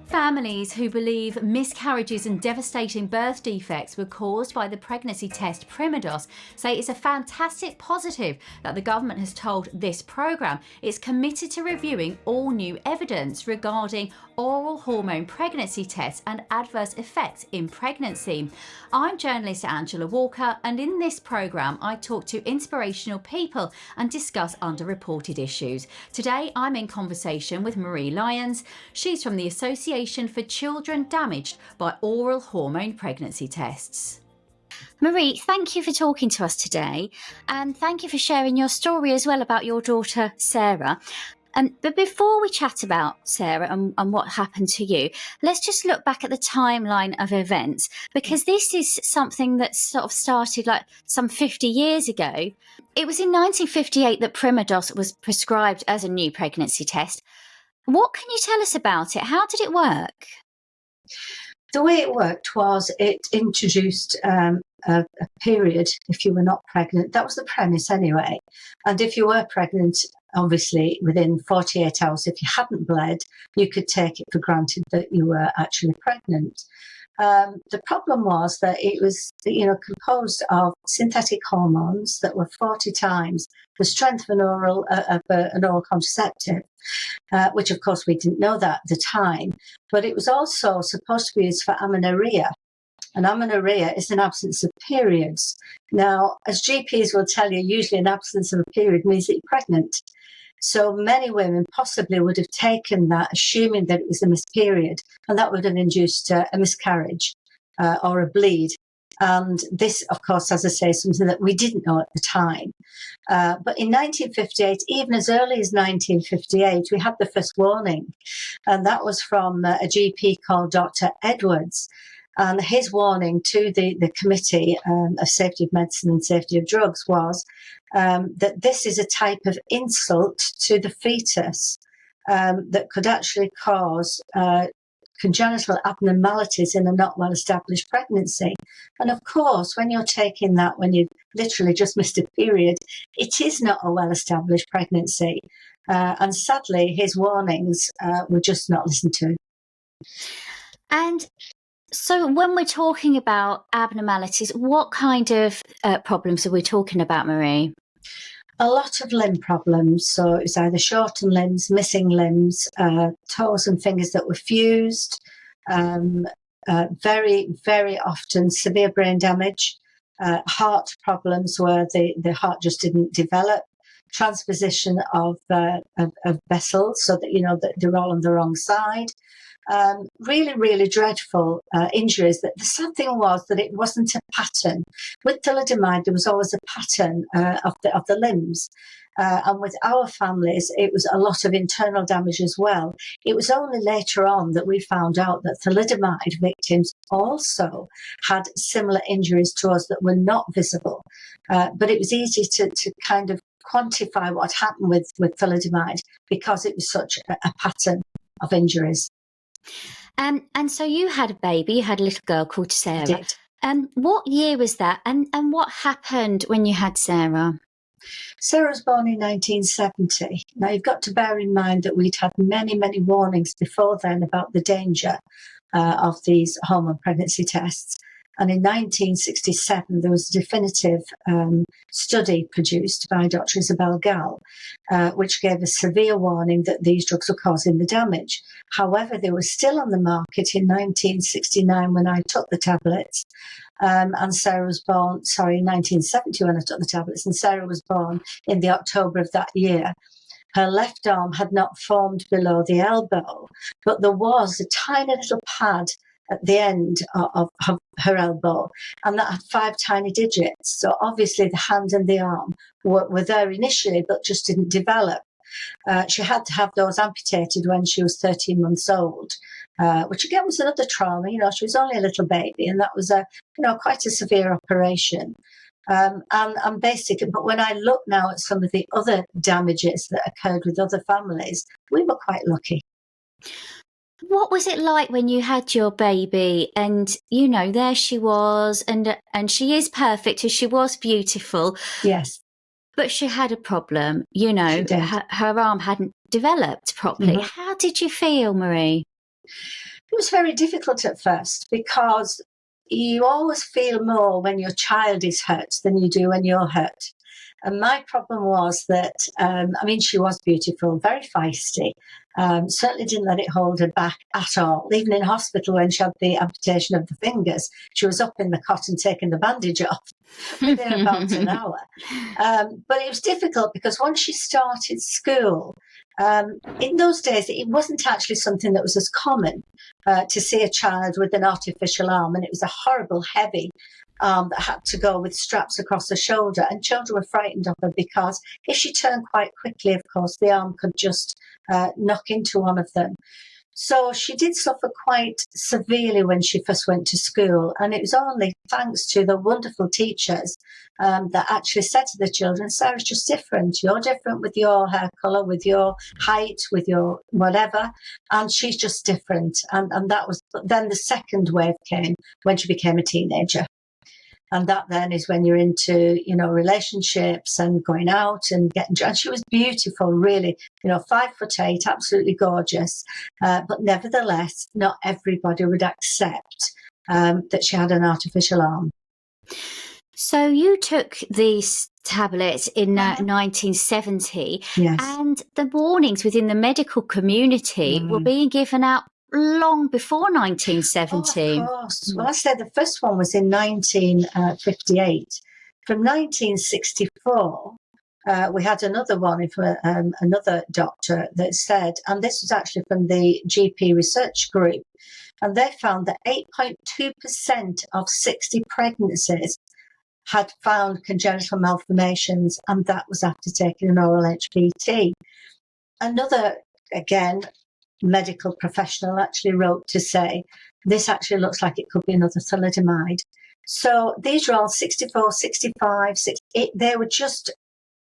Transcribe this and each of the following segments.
Families who believe miscarriages and devastating birth defects were caused by the pregnancy test Primados say it's a fantastic positive that the government has told this programme it's committed to reviewing all new evidence regarding oral hormone pregnancy tests and adverse effects in pregnancy. I'm journalist Angela Walker, and in this programme I talk to inspirational people and discuss underreported issues. Today I'm in conversation with Marie Lyons. She's from the Association for Children Damaged by Oral Hormone Pregnancy Tests. Marie, thank you for talking to us today, and thank you for sharing your story as well about your daughter Sarah. But before we chat about Sarah and what happened to you, let's just look back at the timeline of events, because this is something that sort of started like some 50 years ago. It was in 1958 that Primodos was prescribed as a new pregnancy test. What can you tell us about it? How did it work? The way it worked was it introduced a period if you were not pregnant. That was the premise anyway. And if you were pregnant, obviously within 48 hours, if you hadn't bled, you could take it for granted that you were actually pregnant. The problem was that it was, composed of synthetic hormones that were 40 times the strength of an oral contraceptive, which of course we didn't know that at the time. But it was also supposed to be used for amenorrhea. And amenorrhea is an absence of periods. Now, as GPs will tell you, usually an absence of a period means that you're pregnant. So many women possibly would have taken that, assuming that it was a missed period, and that would have induced a miscarriage or a bleed. And this, of course, as I say, is something that we didn't know at the time. But in 1958, even as early as 1958, we had the first warning. And that was from a GP called Dr. Edwards. And his warning to the Committee of Safety of Medicine and Safety of Drugs was that this is a type of insult to the fetus that could actually cause congenital abnormalities in a not well-established pregnancy. And of course, when you're taking that, when you've literally just missed a period, it is not a well-established pregnancy. And sadly, his warnings were just not listened to. And so when we're talking about abnormalities, what kind of problems are we talking about, Marie? A lot of limb problems. So it was either shortened limbs, missing limbs, toes and fingers that were fused, very, very often severe brain damage, heart problems where the heart just didn't develop, transposition of vessels so that, that they're all on the wrong side. Really, really dreadful injuries. The sad thing was that it wasn't a pattern. With thalidomide, there was always a pattern of the limbs. And with our families, it was a lot of internal damage as well. It was only later on that we found out that thalidomide victims also had similar injuries to us that were not visible. But it was easy to kind of quantify what happened with thalidomide because it was such a pattern of injuries. And so you had a baby, you had a little girl called Sarah. I did. What year was that? And what happened when you had Sarah? Sarah was born in 1970. Now, you've got to bear in mind that we'd had many, many warnings before then about the danger of these hormone pregnancy tests. And in 1967, there was a definitive study produced by Dr. Isabel Gall, which gave a severe warning that these drugs were causing the damage. However, they were still on the market in 1969 when I took the tablets. And Sarah was born, in 1970 when I took the tablets, and Sarah was born in the October of that year. Her left arm had not formed below the elbow, but there was a tiny little pad at the end of her elbow, and that had 5 tiny digits. So obviously the hand and the arm were there initially, but just didn't develop. She had to have those amputated when she was 13 months old, which again was another trauma. She was only a little baby, and that was quite a severe operation. And basically, but when I look now at some of the other damages that occurred with other families, we were quite lucky. What was it like when you had your baby and, there she was and she is perfect as she was beautiful, Yes, but she had a problem, she did. her arm hadn't developed properly. Mhm. How did you feel, Marie? It was very difficult at first because you always feel more when your child is hurt than you do when you're hurt. And my problem was that, she was beautiful, very feisty. Certainly didn't let it hold her back at all. Even in hospital, when she had the amputation of the fingers, she was up in the cot and taking the bandage off within about an hour. But it was difficult because once she started school, in those days, it wasn't actually something that was as common to see a child with an artificial arm, and it was a horrible, heavy arm that had to go with straps across the shoulder. And children were frightened of her because if she turned quite quickly, of course, the arm could just knock into one of them. So she did suffer quite severely when she first went to school. And it was only thanks to the wonderful teachers that actually said to the children, Sarah's just different. You're different with your hair colour, with your height, with your whatever. And she's just different. And that was, but then the second wave came when she became a teenager. And that then is when you're into, relationships and going out and getting. And she was beautiful, really, 5'8", absolutely gorgeous. But nevertheless, not everybody would accept that she had an artificial arm. So you took these tablets in 1970, Yes. and the warnings within the medical community were being given out long before 1970. Oh, of course. Well, I said the first one was in 1958. From 1964, we had another one from another doctor that said, and this was actually from the GP research group, and they found that 8.2% of 60 pregnancies had found congenital malformations, and that was after taking an oral HPT. Another, again, medical professional actually wrote to say, this actually looks like it could be another thalidomide. So these were all 64, 65, they were just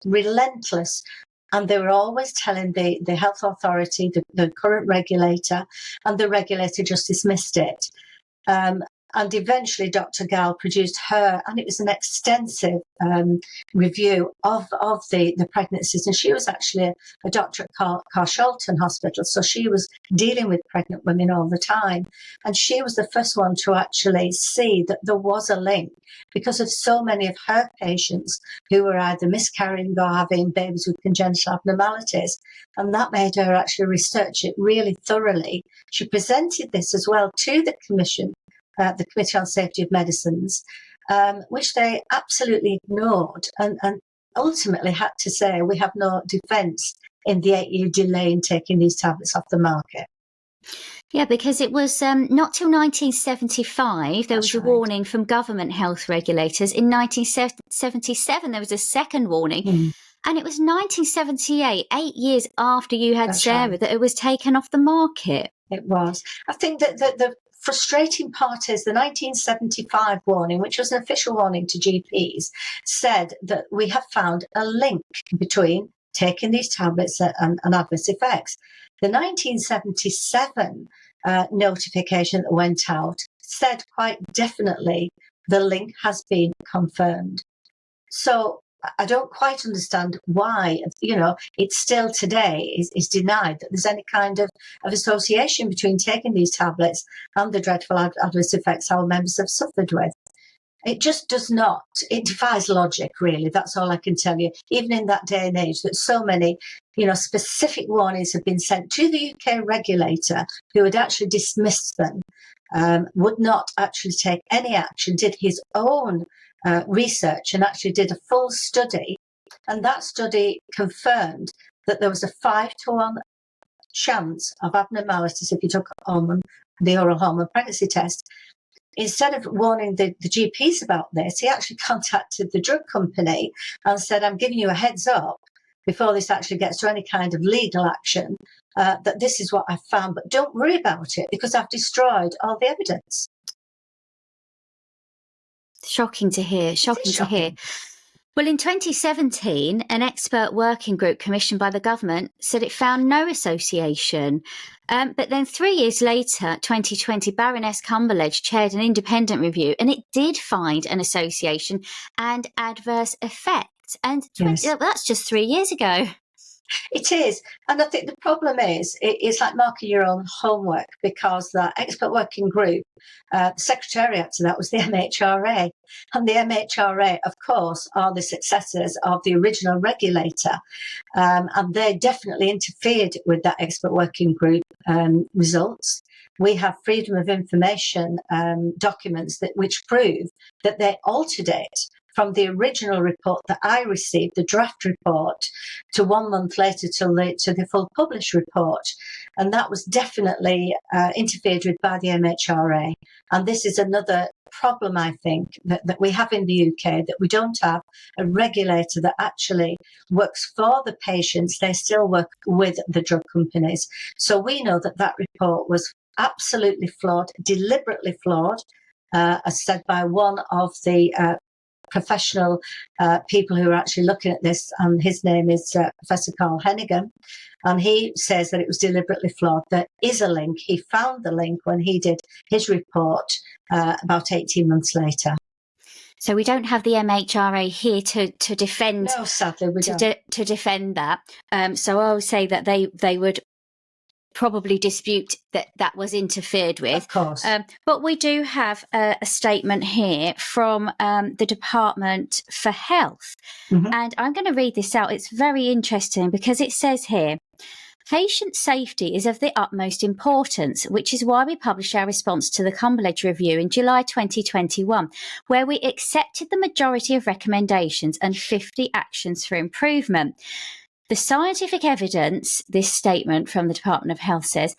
relentless. And they were always telling the health authority, the current regulator, and the regulator just dismissed it. And eventually Dr. Gal produced her, and it was an extensive review of the pregnancies. And she was actually a doctor at Carshalton Hospital, so she was dealing with pregnant women all the time. And she was the first one to actually see that there was a link because of so many of her patients who were either miscarrying or having babies with congenital abnormalities. And that made her actually research it really thoroughly. She presented this as well to the Commission, the Committee on Safety of Medicines, which they absolutely ignored and ultimately had to say we have no defence in the 8-year delay in taking these tablets off the market. Yeah, because it was not till 1975 there was a warning from government health regulators. In 1977 there was a second warning. And it was 1978, 8 years after you had Sarah, that it was taken off the market. It was. I think that the frustrating part is the 1975 warning, which was an official warning to GPs, said that we have found a link between taking these tablets and adverse effects. The 1977 notification that went out said quite definitely the link has been confirmed. So I don't quite understand why, it's still today is denied that there's any kind of association between taking these tablets and the dreadful adverse effects our members have suffered with. It just does not. It defies logic, really. That's all I can tell you. Even in that day and age, that so many, specific warnings have been sent to the UK regulator, who had actually dismissed them, would not actually take any action, did his own research and actually did a full study. And that study confirmed that there was a 5-to-1 chance of abnormalities if you took the oral hormone pregnancy test. Instead of warning the GPs about this, he actually contacted the drug company and said, I'm giving you a heads up before this actually gets to any kind of legal action, that this is what I've found, but don't worry about it because I've destroyed all the evidence. Shocking to hear. Well, in 2017, an expert working group commissioned by the government said it found no association. But then 3 years later, 2020, Baroness Cumberledge chaired an independent review and it did find an association and adverse effects. And Yes. that's just 3 years ago. It is. And I think the problem is, it's like marking your own homework, because that expert working group, the secretariat to that was the MHRA. And the MHRA, of course, are the successors of the original regulator. And they definitely interfered with that expert working group results. We have freedom of information documents which prove that they altered it from the original report that I received, the draft report, to 1 month later to the full published report. And that was definitely interfered with by the MHRA. And this is another problem, I think, that we have in the UK, that we don't have a regulator that actually works for the patients. They still work with the drug companies. So we know that that report was absolutely flawed, deliberately flawed, as said by one of the professional people who are actually looking at this, and his name is Professor Carl Hennigan, and he says that it was deliberately flawed. There is a link. He found the link when he did his report about 18 months later. So we don't have the MHRA here to defend. No, sadly, we don't. To defend that. So I would say that they would probably dispute that was interfered with. Of course. But we do have a statement here from the Department for Health. Mm-hmm. And I'm going to read this out. It's very interesting because it says here, patient safety is of the utmost importance, which is why we published our response to the Cumberledge Review in July 2021, where we accepted the majority of recommendations and 50 actions for improvement. The scientific evidence, this statement from the Department of Health says,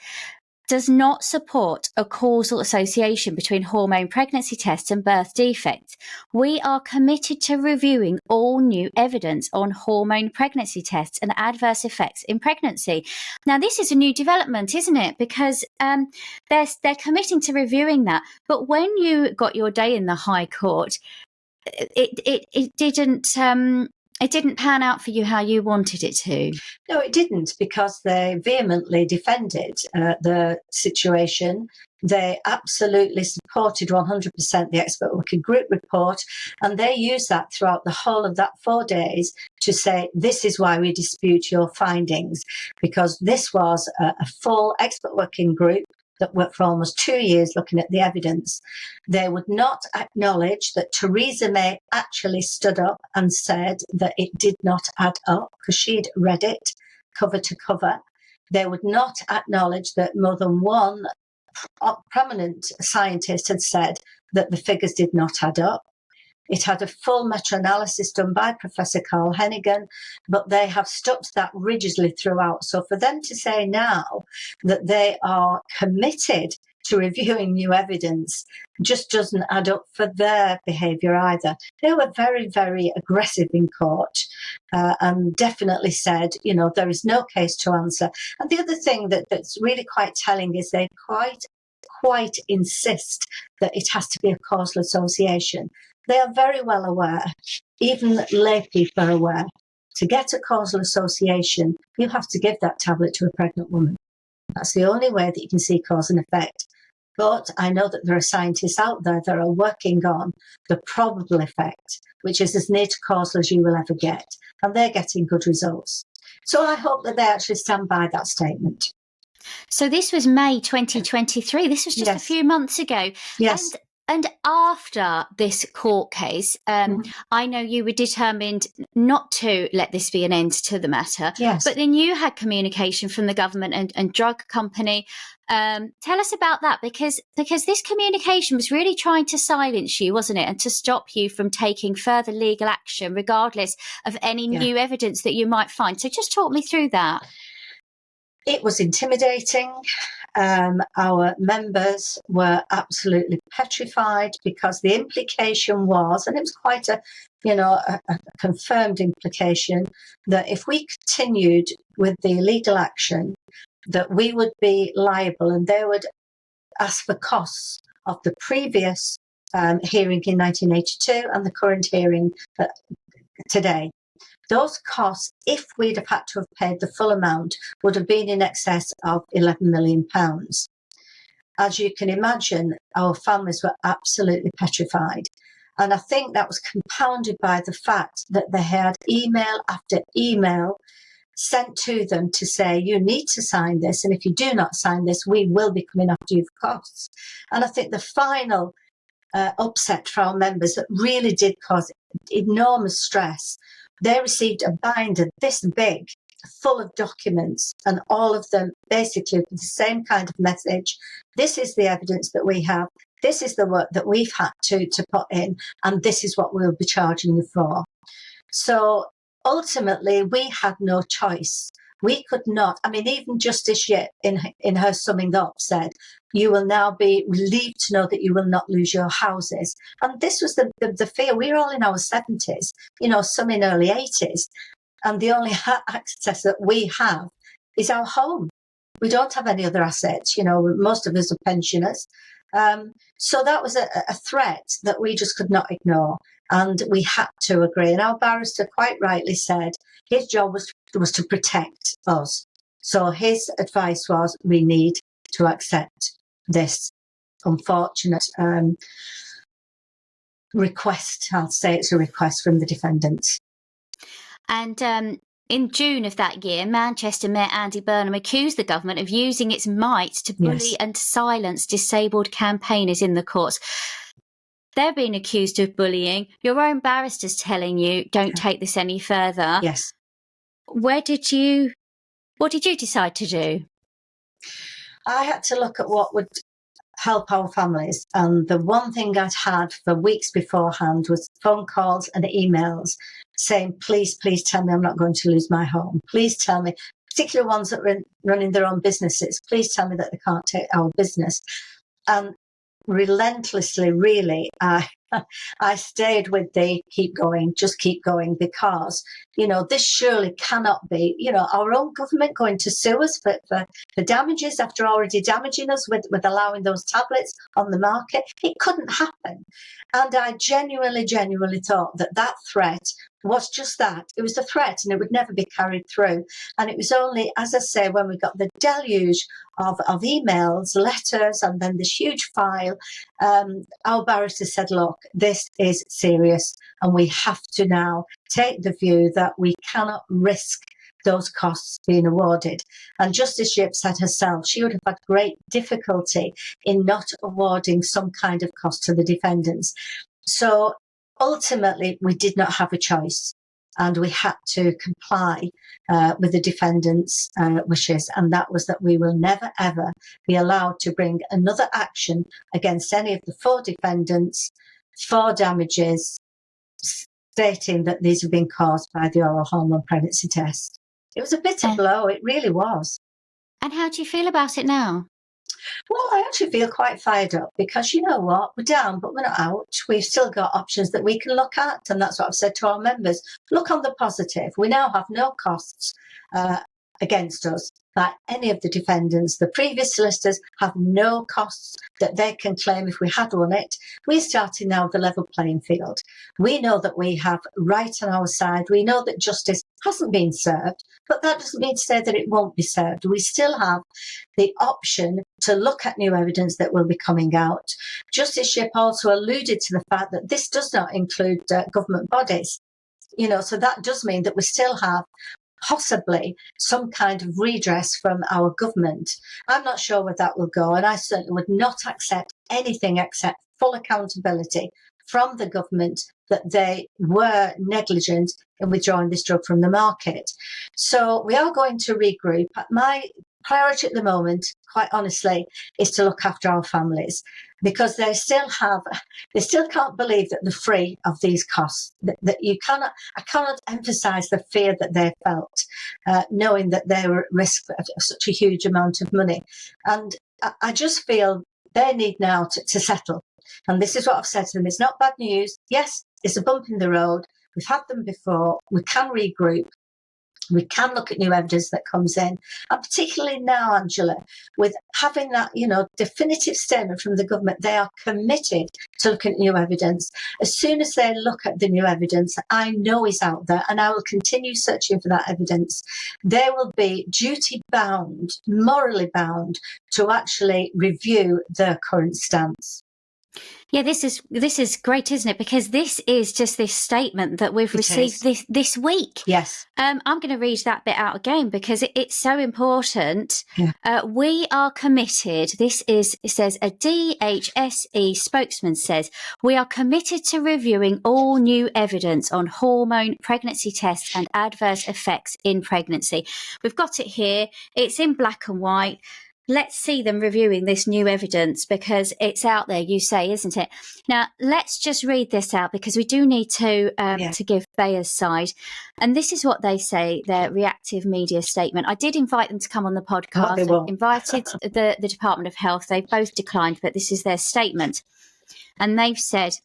does not support a causal association between hormone pregnancy tests and birth defects. We are committed to reviewing all new evidence on hormone pregnancy tests and adverse effects in pregnancy. Now, this is a new development, isn't it? Because they're committing to reviewing that. But when you got your day in the High Court, it didn't pan out for you how you wanted it to. No, it didn't, because they vehemently defended the situation. They absolutely supported 100% the expert working group report, and they used that throughout the whole of that 4 days to say, this is why we dispute your findings, because this was a full expert working group that worked for almost 2 years looking at the evidence. They would not acknowledge that Theresa May actually stood up and said that it did not add up, because she'd read it cover to cover. They would not acknowledge that more than one prominent scientist had said that the figures did not add up. It had a full meta-analysis done by Professor Carl Hennigan, but they have stuck to that rigidly throughout. So for them to say now that they are committed to reviewing new evidence just doesn't add up for their behaviour either. They were very, very aggressive in court and definitely said, there is no case to answer. And the other thing that's really quite telling is they quite insist that it has to be a causal association. They are very well aware, even lay people are aware, to get a causal association, you have to give that tablet to a pregnant woman. That's the only way that you can see cause and effect. But I know that there are scientists out there that are working on the probable effect, which is as near to causal as you will ever get. And they're getting good results. So I hope that they actually stand by that statement. So this was May 2023. This was just Yes. a few months ago. Yes. And after this court case, I know you were determined not to let this be an end to the matter. Yes. But then you had communication from the government and drug company. Tell us about that, because this communication was really trying to silence you, wasn't it? And to stop you from taking further legal action, regardless of any new evidence that you might find. So just talk me through that. It was intimidating. Our members were absolutely petrified, because the implication was, and it was quite a confirmed implication, that if we continued with the legal action, that we would be liable, and they would ask for costs of the previous hearing in 1982 and the current hearing today. Those costs, if we'd have had to have paid the full amount, would have been in excess of £11 million. As you can imagine, our families were absolutely petrified. And I think that was compounded by the fact that they had email after email sent to them to say, you need to sign this. And if you do not sign this, we will be coming after you for costs. And I think the final upset for our members that really did cause enormous stress. They received a binder this big, full of documents, and all of them basically with the same kind of message. This is the evidence that we have. This is the work that we've had to put in, and this is what we'll be charging you for. So ultimately, we had no choice. We could not. I mean, even Justice Yip, in her summing up, said, you will now be relieved to know that you will not lose your houses. And this was the fear. We're all in our 70s, some in early 80s. And the only access that we have is our home. We don't have any other assets. Most of us are pensioners. So that was a threat that we just could not ignore. And we had to agree. And our barrister quite rightly said his job was to protect us. So his advice was, we need to accept this unfortunate request. I'll say it's a request from the defendants. And in June of that year, Manchester Mayor Andy Burnham accused the government of using its might to bully and silence disabled campaigners in the courts. They're being accused of bullying. Your own barrister's telling you, don't take this any further. Yes. What did you decide to do? I had to look at what would help our families. And the one thing I'd had for weeks beforehand was phone calls and emails saying, please tell me I'm not going to lose my home. Please tell me, particular ones that are running their own businesses, please tell me that they can't take our business. And relentlessly, really, I stayed with the just keep going, because, this surely cannot be, our own government going to sue us for damages after already damaging us with allowing those tablets on the market. It couldn't happen. And I genuinely thought that threat was just that. It was a threat and it would never be carried through. And it was only, as I say, when we got the deluge of emails, letters, and then this huge file, our barrister said, look, this is serious and we have to now take the view that we cannot risk those costs being awarded. And Justice Yip said herself, she would have had great difficulty in not awarding some kind of cost to the defendants. So ultimately, we did not have a choice, and we had to comply with the defendants' wishes, and that was that we will never, ever be allowed to bring another action against any of the 4 defendants for damages, stating that these have been caused by the oral hormone pregnancy test. It was a bitter blow, it really was. And how do you feel about it now? Well, I actually feel quite fired up, because you know what? We're down, but we're not out. We've still got options that we can look at. And that's what I've said to our members. Look on the positive. We now have no costs against us by any of the defendants. The previous solicitors have no costs that they can claim if we had won it. We're starting now with a level playing field. We know that we have right on our side. We know that justice hasn't been served, but that doesn't mean to say that it won't be served. We still have the option to look at new evidence that will be coming out. Justice Yip also alluded to the fact that this does not include government bodies. So that does mean that we still have possibly some kind of redress from our government. I'm not sure where that will go, and I certainly would not accept anything except full accountability from the government that they were negligent in withdrawing this drug from the market. So we are going to regroup. My priority at the moment, quite honestly, is to look after our families, because they still can't believe that they're free of these costs. I cannot emphasize the fear that they felt, knowing that they were at risk of such a huge amount of money. And I just feel they need now to settle. And this is what I've said to them. It's not bad news. Yes, it's a bump in the road. We've had them before. We can regroup. We can look at new evidence that comes in. And particularly now, Angela, with having that, definitive statement from the government, they are committed to looking at new evidence. As soon as they look at the new evidence, I know is out there, and I will continue searching for that evidence. They will be duty bound, morally bound, to actually review their current stance. Yeah, this is great, isn't it? Because this is just this statement that we've received this week. Yes. I'm going to read that bit out again because it's so important. Yeah. We are committed. It says a DHSE spokesman says, we are committed to reviewing all new evidence on hormone, pregnancy tests and adverse effects in pregnancy. We've got it here. It's in black and white. Let's see them reviewing this new evidence because it's out there, you say, isn't it? Now, let's just read this out because we do need to give Bayer's side. And this is what they say, their reactive media statement. I did invite them to come on the podcast. I invited the Department of Health. They both declined, but this is their statement. And they've said,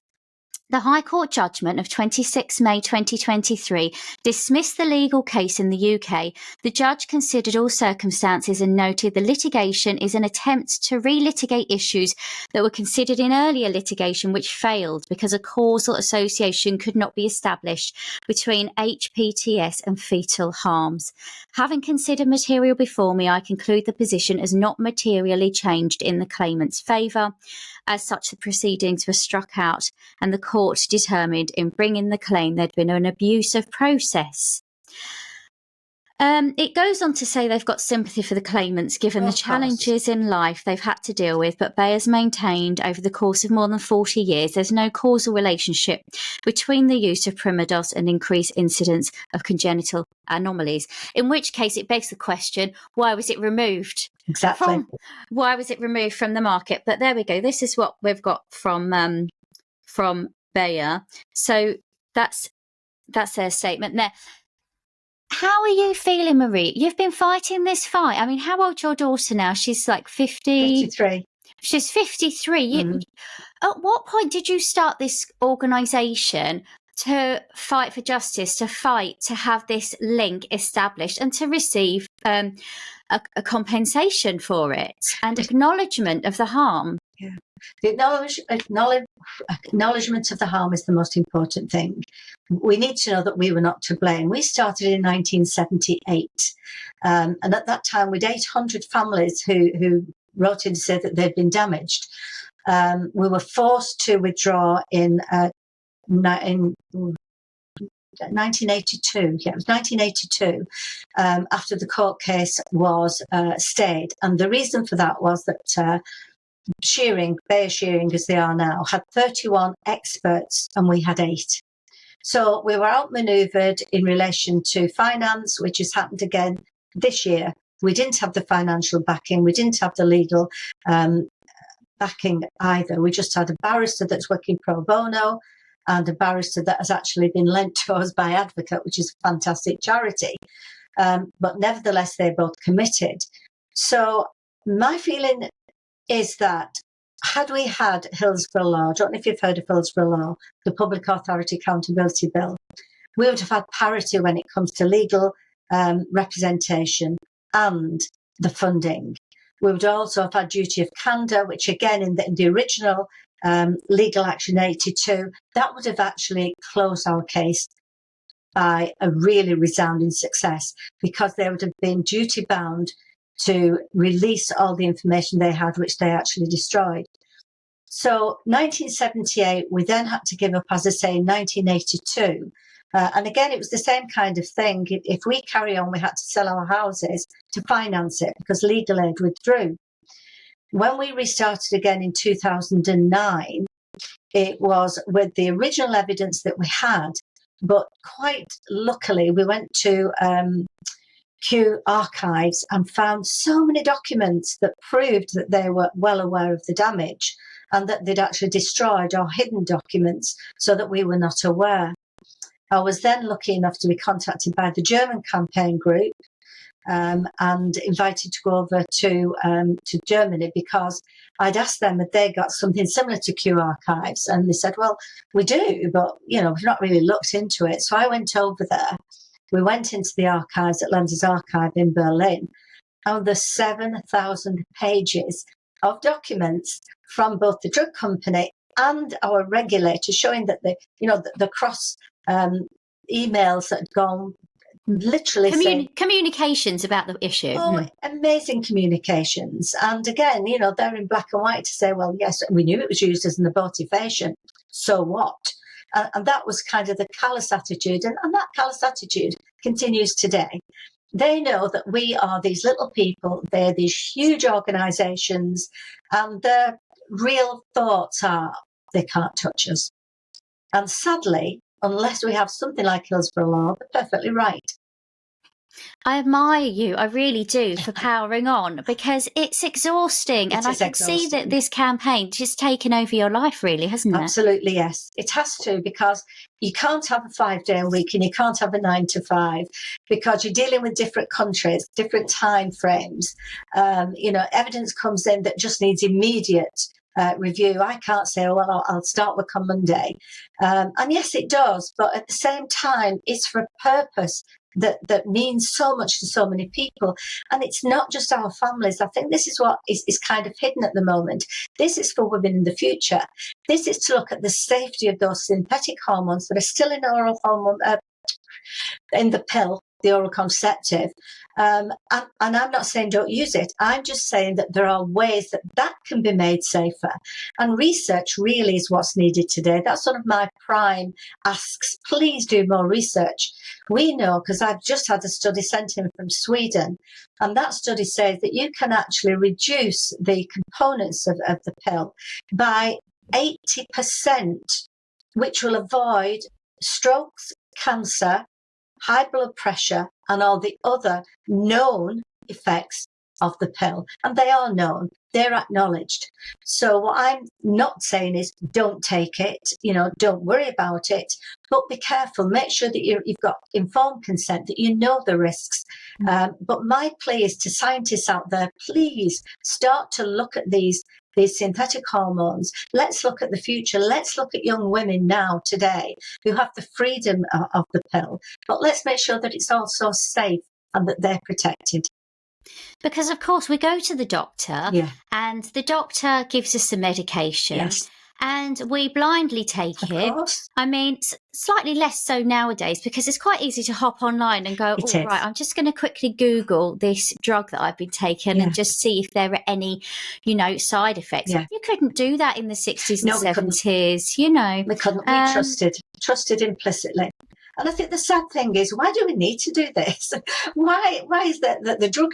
the High Court judgment of 26 May 2023 dismissed the legal case in the UK. The judge considered all circumstances and noted the litigation is an attempt to relitigate issues that were considered in earlier litigation which failed because a causal association could not be established between HPTS and fetal harms. Having considered material before me, I conclude the position as not materially changed in the claimant's favour. As such, the proceedings were struck out and the court determined in bringing the claim there'd been an abuse of process. It goes on to say they've got sympathy for the claimants given the challenges in life they've had to deal with, but Bayer's maintained over the course of more than 40 years there's no causal relationship between the use of Primados and increased incidence of congenital anomalies, in which case it begs the question, why was it removed? Exactly. Why was it removed from the market? But there we go. This is what we've got from Bayer. So that's their statement there. How are you feeling, Marie? You've been fighting this fight. I mean, how old's your daughter now? She's like 53. She's 53. Mm-hmm. At what point did you start this organisation to fight for justice, to fight to have this link established and to receive a compensation for it and acknowledgement of the harm? Yeah. The acknowledgement of the harm is the most important thing. We need to know that we were not to blame. We started in 1978, and at that time, with 800 families who wrote in to say that they'd been damaged. We were forced to withdraw in 1982. Yeah, it was 1982. After the court case was stayed, and the reason for that was that. Bayer Shearing, as they are now, had 31 experts and we had 8. So we were outmanoeuvred in relation to finance, which has happened again this year. We didn't have the financial backing. We didn't have the legal backing either. We just had a barrister that's working pro bono and a barrister that has actually been lent to us by Advocate, which is a fantastic charity. But nevertheless, they're both committed. So my feeling is that had we had Hillsborough Law, I don't know if you've heard of Hillsborough Law, the Public Authority Accountability Bill, we would have had parity when it comes to legal representation and the funding. We would also have had duty of candour, which again in the original legal action 82, that would have actually closed our case by a really resounding success because they would have been duty bound to release all the information they had, which they actually destroyed. So 1978, we then had to give up, as I say, in 1982. And again, it was the same kind of thing. If we carry on, we had to sell our houses to finance it because legal aid withdrew. When we restarted again in 2009, it was with the original evidence that we had, but quite luckily, we went to Kew Archives and found so many documents that proved that they were well aware of the damage and that they'd actually destroyed or hidden documents so that we were not aware. I was then lucky enough to be contacted by the German campaign group and invited to go over to Germany because I'd asked them if they got something similar to Kew Archives, and they said, well, we do, but we've not really looked into it. So I went over there. we went into the archives at Landes Archive in Berlin, and there's 7,000 pages of documents from both the drug company and our regulator showing that the cross emails that had gone literally communications about the issue. Amazing communications. And again, they're in black and white to say, well, yes, we knew it was used as an abortifacient, so what? And that was kind of the callous attitude, and that callous attitude continues today. They know that we are these little people, they're these huge organisations, and their real thoughts are they can't touch us. And sadly, unless we have something like Hillsborough Law, they're perfectly right. I admire you, I really do, for powering on, because it's exhausting. And I can see that this campaign just taken over your life, really, hasn't it? Absolutely, yes. It has to, because you can't have a 5-day week and you can't have a 9 to 5, because you're dealing with different countries, different time frames. Evidence comes in that just needs immediate review. I can't say, well, I'll start work on Monday. And yes, it does. But at the same time, it's for a purpose that means so much to so many people. And it's not just our families. I think this is what is kind of hidden at the moment. This is for women in the future. This is to look at the safety of those synthetic hormones that are still in oral hormone, in the pill, the oral contraceptive. And I'm not saying don't use it. I'm just saying that there are ways that can be made safer. And research really is what's needed today. That's one of my prime asks. Please do more research. We know, because I've just had a study sent in from Sweden, and that study says that you can actually reduce the components of the pill by 80%, which will avoid strokes, cancer, high blood pressure, and all the other known effects of the pill. And they are known, they're acknowledged. So what I'm not saying is don't take it, don't worry about it, but be careful. Make sure that you've got informed consent, that you know the risks. But my plea is to scientists out there, please start to look at these synthetic hormones. Let's look at the future. Let's look at young women now, today, who have the freedom of the pill. But let's make sure that it's also safe and that they're protected. Because, of course, we go to the doctor and the doctor gives us the medication. Yes. And we blindly take it. Of course. I mean, slightly less so nowadays, because it's quite easy to hop online and go, right, I'm just going to quickly Google this drug that I've been taking and just see if there are any, side effects. Yeah. You couldn't do that in the 60s and 70s, We couldn't. We trusted implicitly. And I think the sad thing is, why do we need to do this? Why is that the drug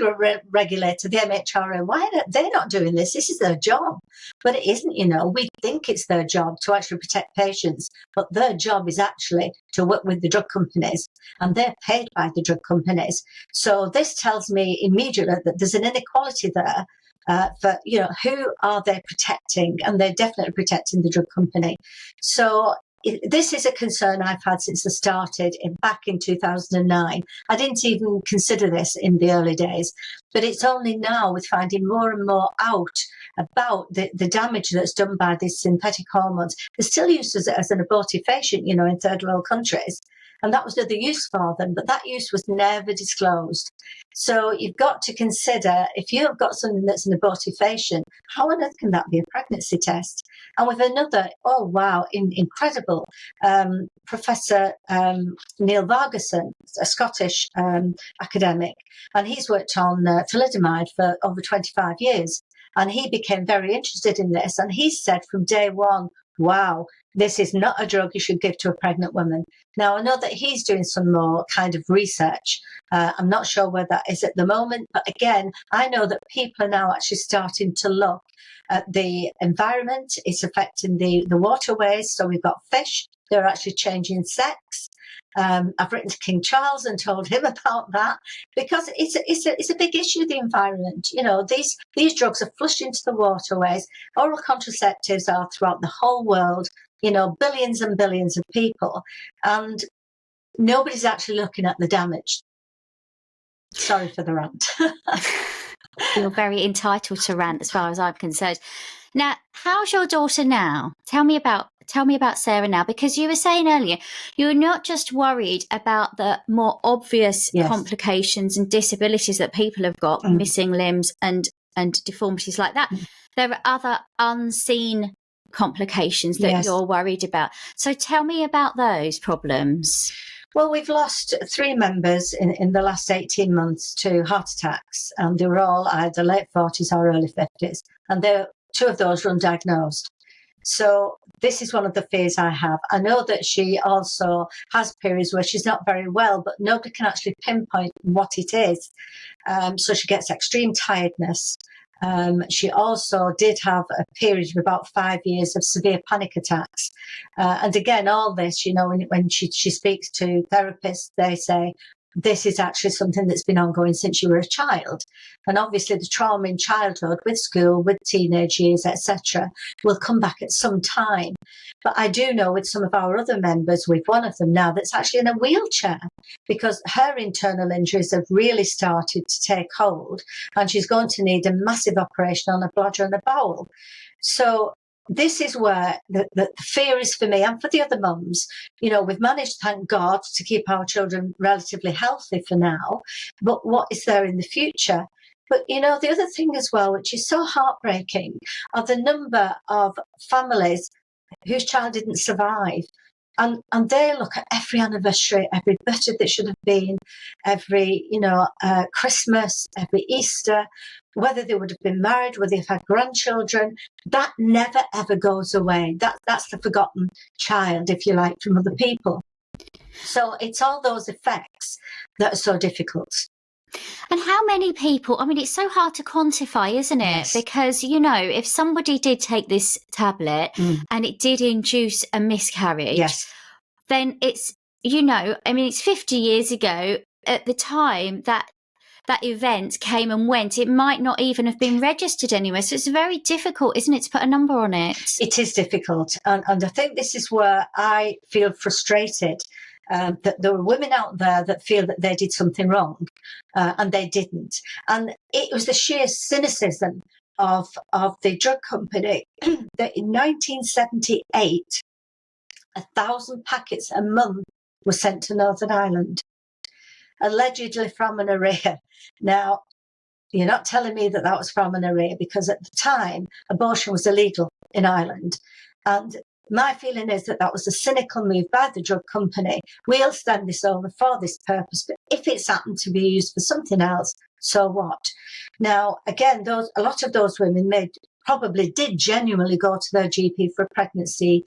regulator, the MHRA, why are they not doing this? This is their job. But it isn't, We think it's their job to actually protect patients, but their job is actually to work with the drug companies, and they're paid by the drug companies. So this tells me immediately that there's an inequality there. For who are they protecting? And they're definitely protecting the drug company. So this is a concern I've had since I started back in 2009. I didn't even consider this in the early days, but it's only now with finding more and more out about the damage that's done by these synthetic hormones. They're still used as an abortifacient, in third world countries. And that was the use for them, but that use was never disclosed. So you've got to consider, if you've got something that's an abortifacient, how on earth can that be a pregnancy test? And with another, incredible, Professor Neil Vargason, a Scottish academic, and he's worked on thalidomide for over 25 years. And he became very interested in this. And he said from day one, wow, this is not a drug you should give to a pregnant woman. Now, I know that he's doing some more kind of research. I'm not sure where that is at the moment. But again, I know that people are now actually starting to look at the environment. It's affecting the waterways. So we've got fish. They're actually changing sex. I've written to King Charles and told him about that, because it's a big issue, the environment. These drugs are flushed into the waterways. Oral contraceptives are throughout the whole world, billions and billions of people, and nobody's actually looking at the damage. Sorry for the rant. You're very entitled to rant as far as I'm concerned. Now, how's your daughter now? Tell me about Tell me about Sarah now, because you were saying earlier, you're not just worried about the more obvious complications and disabilities that people have got, missing limbs and deformities like that. There are other unseen complications that you're worried about. So tell me about those problems. Well, we've lost 3 members in the last 18 months to heart attacks, and they were all either late 40s or early 50s, and 2 of those were undiagnosed. So this is one of the fears I have. I know that she also has periods where she's not very well, but nobody can actually pinpoint what it is. So she gets extreme tiredness. She also did have a period of about 5 years of severe panic attacks. And again, all this, when she speaks to therapists, they say, this is actually something that's been ongoing since you were a child. And obviously the trauma in childhood with school, with teenage years, etc., will come back at some time. But I do know with some of our other members, with one of them now that's actually in a wheelchair, because her internal injuries have really started to take hold, and she's going to need a massive operation on a bladder and a bowel. So this is where the fear is for me and for the other mums. We've managed, thank God, to keep our children relatively healthy for now. But what is there in the future? But, the other thing as well, which is so heartbreaking, are the number of families whose child didn't survive. And they look at every anniversary, every birthday that should have been, every, Christmas, every Easter, whether they would have been married, whether they've had grandchildren. That never, ever goes away. That's the forgotten child, if you like, from other people. So it's all those effects that are so difficult. And how many people, it's so hard to quantify, isn't it? Yes. Because, if somebody did take this tablet and it did induce a miscarriage, then it's, it's 50 years ago at the time that event came and went, it might not even have been registered anywhere. So it's very difficult, isn't it, to put a number on it? It is difficult. And I think this is where I feel frustrated. That there are women out there that feel that they did something wrong, and they didn't. And it was the sheer cynicism of the drug company that in 1978, 1,000 packets a month were sent to Northern Ireland, allegedly from an amenorrhea. Now, you're not telling me that was from an amenorrhea, because at the time, abortion was illegal in Ireland. And my feeling is that was a cynical move by the drug company. We'll send this over for this purpose, but if it's happened to be used for something else, so what? Now, again, a lot of those women probably did genuinely go to their GP for a pregnancy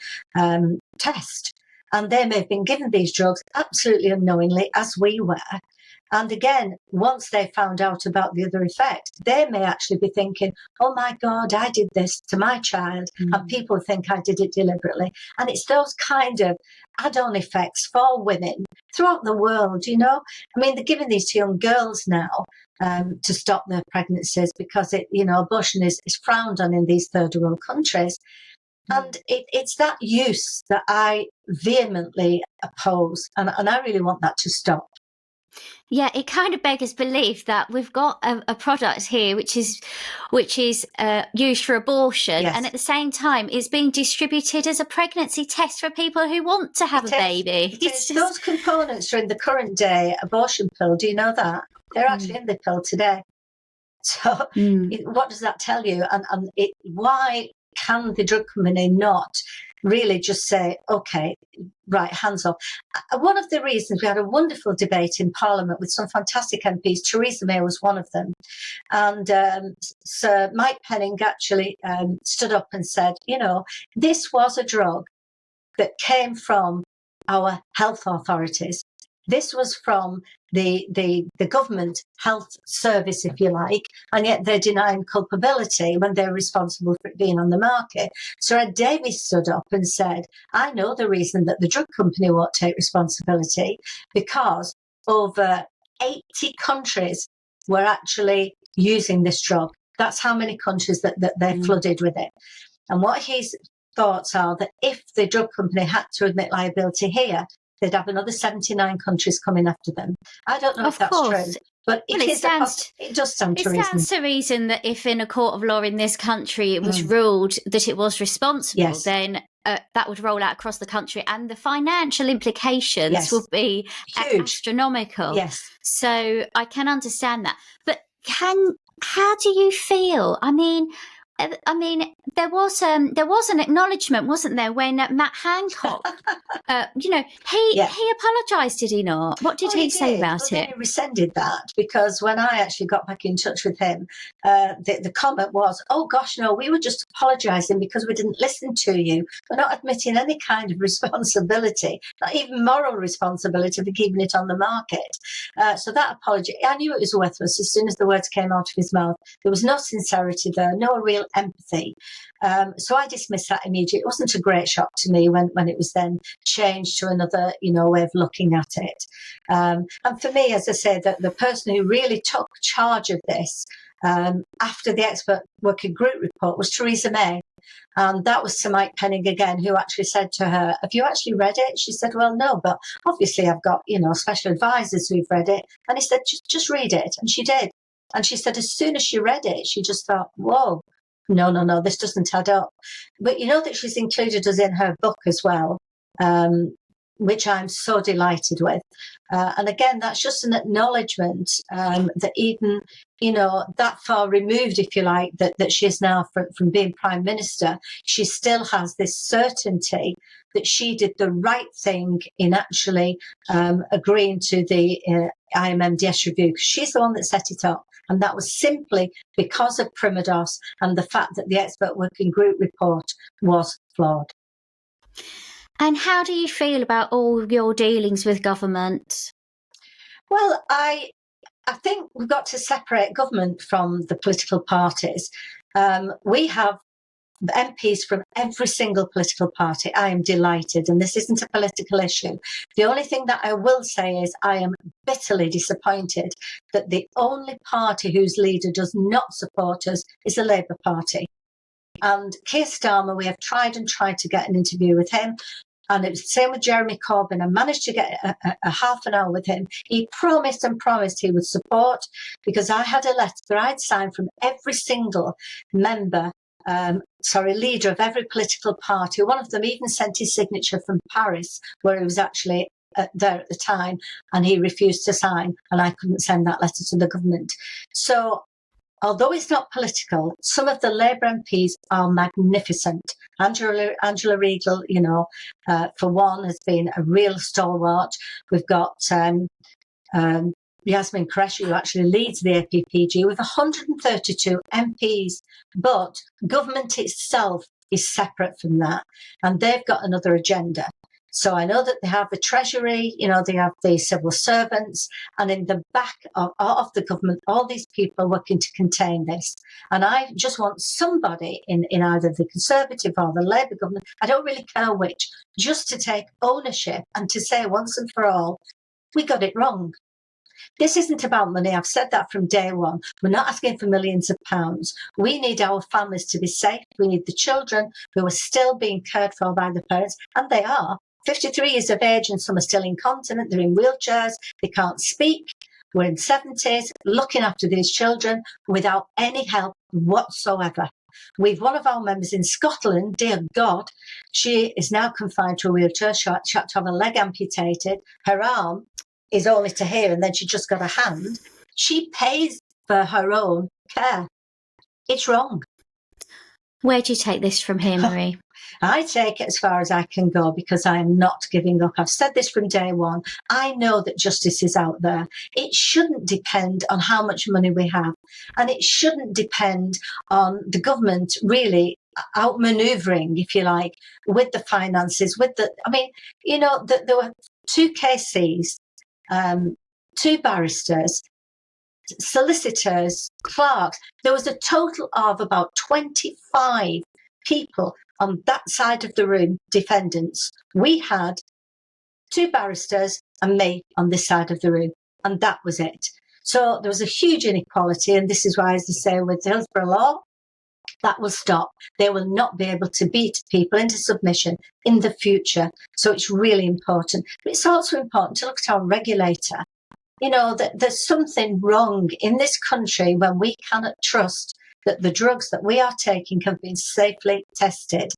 test, and they may have been given these drugs absolutely unknowingly, as we were. And again, once they found out about the other effect, they may actually be thinking, oh my God, I did this to my child, and people think I did it deliberately. And it's those kind of add-on effects for women throughout the world, they're giving these to young girls now to stop their pregnancies, because abortion is frowned on in these third world countries. And it's that use that I vehemently oppose, and I really want that to stop. Yeah, it kind of beggars belief that we've got a product here which is used for abortion, and at the same time it's being distributed as a pregnancy test for people who want to have a baby. Those components are in the current day abortion pill. Do you know that? They're actually in the pill today. So what does that tell you? And why can the drug company not really just say, okay, right, hands off? One of the reasons, we had a wonderful debate in Parliament with some fantastic MPs. Theresa May was one of them. And Sir Mike Penning actually stood up and said, this was a drug that came from our health authorities. This was from the government health service, if you like, and yet they're denying culpability when they're responsible for it being on the market. Sir Ed Davies stood up and said, I know the reason that the drug company won't take responsibility, because over 80 countries were actually using this drug. That's how many countries that they're flooded with it. And what his thoughts are that if the drug company had to admit liability here, they'd have another 79 countries coming after them. I don't know if that's true, but it does stand to reason. It stands to reason that if in a court of law in this country it was ruled that it was responsible, then that would roll out across the country, and the financial implications Yes. will be Huge. astronomical. Yes. So I can understand that. But how do you feel? I mean, there was an acknowledgement, wasn't there, when Matt Hancock, he apologised, did he not? What did he say about it? Then he rescinded that, because when I actually got back in touch with him, the comment was, "Oh gosh, no, we were just apologising because we didn't listen to you. We're not admitting any kind of responsibility, not even moral responsibility for keeping it on the market." So that apology, I knew it was worthless as soon as the words came out of his mouth. There was no sincerity there, no real empathy. So I dismissed that immediately. It wasn't a great shock to me when it was then changed to another, way of looking at it. And for me, as I said, the person who really took charge of this after the expert working group report was Theresa May. And that was Sir Mike Penning again, who actually said to her, "Have you actually read it?" She said, "Well, no, but obviously I've got, special advisors who've read it." And he said, just read it. And she did. And she said, as soon as she read it, she just thought, whoa, no, this doesn't add up. But that she's included us in her book as well, which I'm so delighted with. And again, that's just an acknowledgement that even, that far removed, if you like, that she is now from being Prime Minister, she still has this certainty that she did the right thing in actually agreeing to the IMMDS review. She's the one that set it up. And that was simply because of Primados and the fact that the expert working group report was flawed. And how do you feel about all your dealings with government? Well, I think we've got to separate government from the political parties. We have MPs from every single political party. I am delighted, and this isn't a political issue. The only thing that I will say is I am bitterly disappointed that the only party whose leader does not support us is the Labour Party. And Keir Starmer, we have tried to get an interview with him. And it was the same with Jeremy Corbyn. I managed to get a half an hour with him. He promised he would support, because I had a letter that I'd signed from every single leader of every political party. One of them even sent his signature from Paris, where he was actually there at the time, and he refused to sign, and I couldn't send that letter to the government. So although it's not political, some of the Labour MPs are magnificent. Angela Regal, for one, has been a real stalwart. We've got Yasmin Qureshi, who actually leads the APPG, with 132 MPs. But government itself is separate from that, and they've got another agenda. So I know that they have the Treasury, they have the civil servants, and in the back of the government, all these people are working to contain this. And I just want somebody in either the Conservative or the Labour government, I don't really care which, just to take ownership and to say once and for all, we got it wrong. This isn't about money. I've said that from day one. We're not asking for millions of pounds. We need our families to be safe. We need the children who are still being cared for by the parents, and they are 53 years of age, and some are still incontinent. They're in wheelchairs. They can't speak. We're in 70s, looking after these children without any help whatsoever. We've one of our members in Scotland, dear God, she is now confined to a wheelchair. She had to have a leg amputated. Her arm is only to here, and then she just got a hand. She pays for her own care. It's wrong. Where do you take this from here, Marie? I take it as far as I can go, because I am not giving up. I've said this from day one. I know that justice is out there. It shouldn't depend on how much money we have. And it shouldn't depend on the government really outmanoeuvring, if you like, with the finances, there were 2 KCs, 2 barristers, solicitors, clerks. There was a total of about 25 people on that side of the room, defendants. We had 2 barristers and me on this side of the room, and that was it. So there was a huge inequality, and this is why, as I say, with the Hillsborough law, that will stop. They will not be able to beat people into submission in the future. So it's really important. But it's also important to look at our regulator. That there's something wrong in this country when we cannot trust that the drugs that we are taking have been safely tested.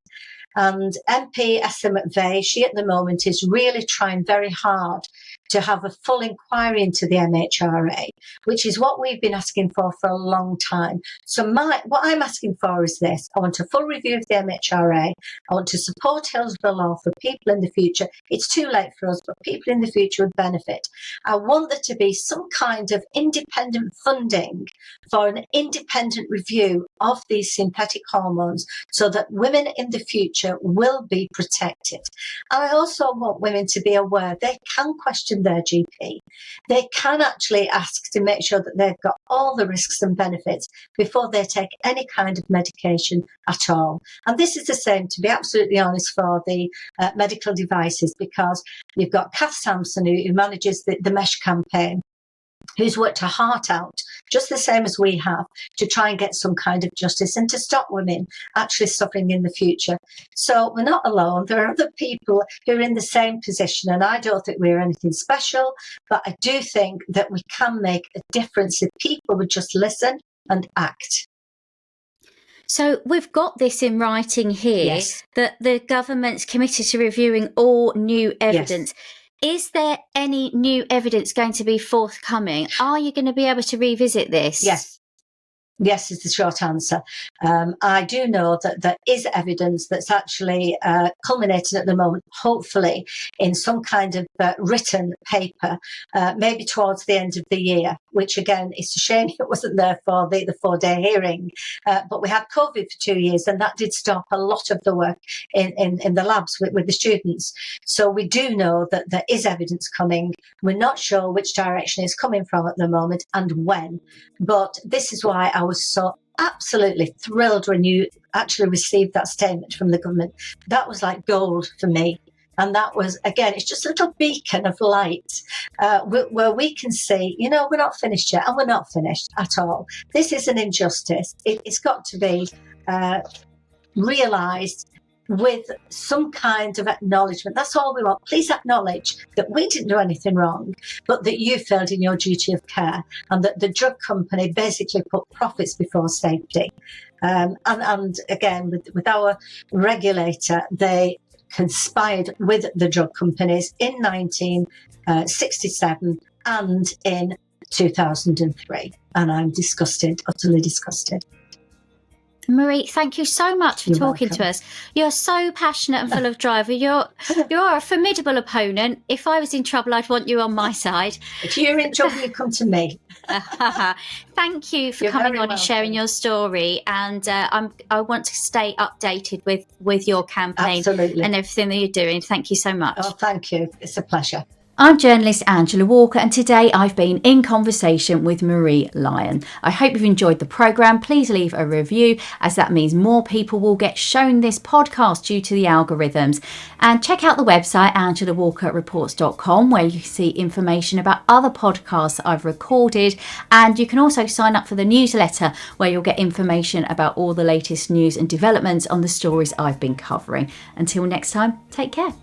And MP Esther McVeigh, she at the moment is really trying very hard to have a full inquiry into the MHRA, which is what we've been asking for a long time. So what I'm asking for is this. I want a full review of the MHRA. I want to support Hillsborough law for people in the future. It's too late for us, but people in the future would benefit. I want there to be some kind of independent funding for an independent review of these synthetic hormones so that women in the future will be protected. And I also want women to be aware they can question their GP. They can actually ask to make sure that they've got all the risks and benefits before they take any kind of medication at all. And this is the same, to be absolutely honest, for the medical devices, because you've got Kath Sampson, who manages the MESH campaign, who's worked her heart out, just the same as we have, to try and get some kind of justice and to stop women actually suffering in the future. So we're not alone. There are other people who are in the same position, and I don't think we're anything special, but I do think that we can make a difference if people would just listen and act. So we've got this in writing here, Yes. that the government's committed to reviewing all new evidence. Yes. Is there any new evidence going to be forthcoming? Are you going to be able to revisit this? Yes. Yes is the short answer. I do know that there is evidence that's actually culminating at the moment, hopefully, in some kind of written paper, maybe towards the end of the year, which again, it's a shame it wasn't there for the 4-day hearing. But we had COVID for 2 years, and that did stop a lot of the work in the labs with the students. So we do know that there is evidence coming. We're not sure which direction it's coming from at the moment and when. But this is why I was so absolutely thrilled when you actually received that statement from the government. That was like gold for me. And that was, again, it's just a little beacon of light where we can see, we're not finished yet, and we're not finished at all. This is an injustice. It's got to be realised with some kind of acknowledgement. That's all we want. Please acknowledge that we didn't do anything wrong, but that you failed in your duty of care, and that the drug company basically put profits before safety. And again, with our regulator, they conspired with the drug companies in 1967 and in 2003. And I'm disgusted, utterly disgusted. Marie, thank you so much for talking to us. You're so passionate and full of drive. You're a formidable opponent. If I was in trouble, I'd want you on my side. If you're in trouble, you come to me. Thank you for coming on and sharing your story. And I want to stay updated with your campaign. Absolutely. And everything that you're doing. Thank you so much. Oh, thank you. It's a pleasure. I'm journalist Angela Walker, and today I've been in conversation with Marie Lyons. I hope you've enjoyed the programme. Please leave a review, as that means more people will get shown this podcast due to the algorithms. And check out the website angelawalkerreports.com, where you can see information about other podcasts I've recorded. And you can also sign up for the newsletter, where you'll get information about all the latest news and developments on the stories I've been covering. Until next time, take care.